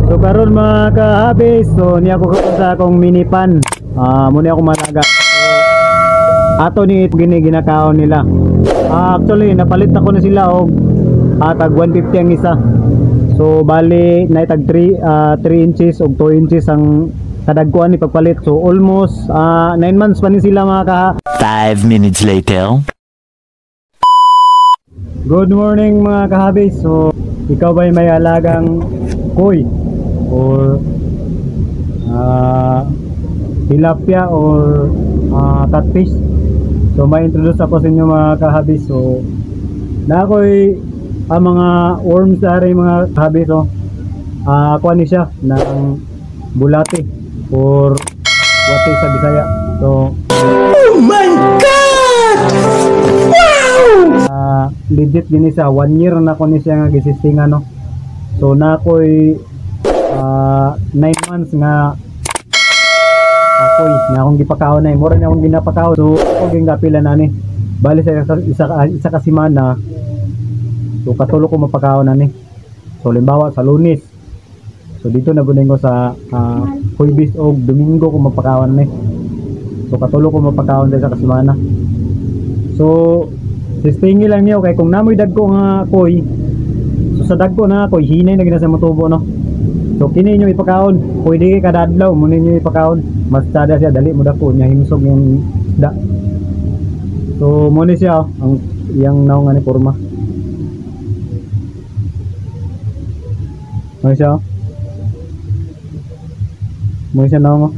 So karon mga kahabis, so niya ko sa akong mini pan. Muna ako malaga. So ato ni gini ginakaon nila. Actually napalit ako na sila og tag 150 ang isa. So bali na tag 3 inches og 2 inches ang kadagkuan ni pagpalit. So almost 9 months pa ni sila mga 5 minutes later. Good morning mga kahabis. So ikaw ba'y may alagang koi or tilapia or catfish? So may introduce ako sa inyo mga kahabis. So na ako'y mga worms sa rin mga kahabis. So kuha ni siya ng bulate or wate sa Bisaya. So oh my god, wow, legit din siya. 1 year na ko ni siya nga gisistingan, no. So na ako'y 9 months nga ako'y nga akong gipakaon na mura na akong ginapakaon. So ako gingapila na ni bali sa isa ka semana. So katulo ko mapakaon na ni. So limbawa sa Lunes, so dito na bunin ko sa Huwebes o Domingo ko mapakaon ni. So katulo ko mapakaon sa ka semana. So sistingi lang niyo kay kung namoy dagko nga koy. So sa dagko na koy hinay na gina sa motubo, no. So kini nyo ipakaon, pwede kada adlaw mo ninyo ipakaon. Mas tada siya, dali mo dako nya himsog yung isda. So mo ni siya ang iyang naong ani porma. Mo siya. Mo siya naong.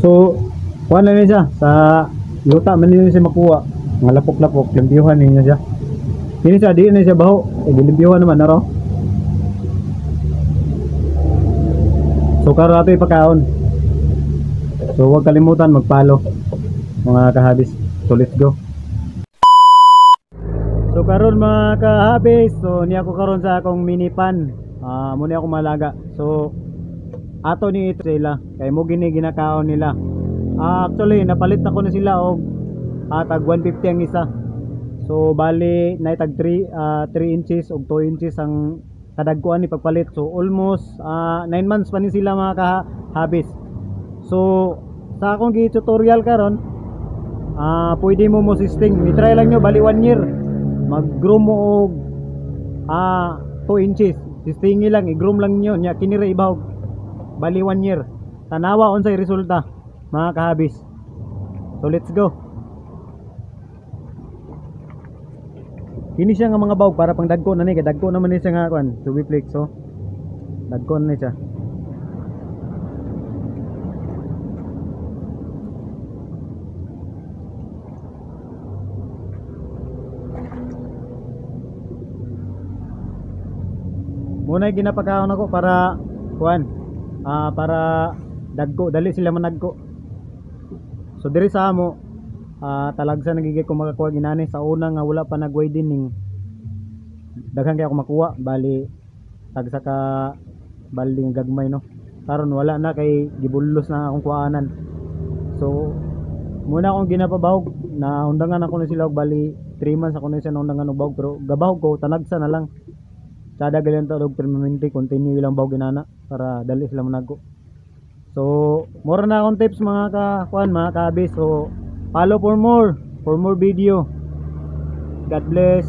So kuha na niya siya sa luta man niyo siya makuha. Nga lapok-lapok, limpiyuhan niyo siya. Kini siya di na siya baho, limpiyuhan naman na raw. So karon ato ipakaon. So huwag kalimutan mag-follow mga kahabis. So let's go. So karon mga kahabis, so niya ko karon sa akong mini pan. Muna ako malaga. So ato ni ito sila kay mo gini ginakaon nila. Actually napalit ako na sila og tag 150 ang isa. So bali na tag 3 inches og 2 inches ang kadagkuan ni pagpalit. So almost 9 months pa ni sila mga kahabis. So sa akong gi-tutorial karon, pwede mo sisting. I-try lang nyo bali 1 year. Mag-groom mo og 2 inches. Sistingi lang, i-groom lang nyo nya kinira ibahog. Bali 1 year. Tanawa unsay resulta mga kahabis. So let's go. Kini siya nga mga bawg para pang dagko na ni, kay dagko naman ni siya nga kuan, subiflex. So dagko na ni siya. Muna ginapakaon ako para kuan, para dagko, dali sila managko. So diri sa amo talagsa nagigay ko makakuha ginani sa una nga wala pa nag-widening. Daghan kay ako makuha bali tagsa ka balding gagmay, no. Karon wala na kay gibulos na akong kuanan. So muna akong ginapabahog na undangan ako na sila og bali 3 months ako na siya undangan og bahog, pero gabahog ko tanagsa na lang. Sada galan ta og permanente continue ilang bahog ginana para dali sila managko. So mura na akong tips mga kuan mga kabis. So follow for more video. God bless.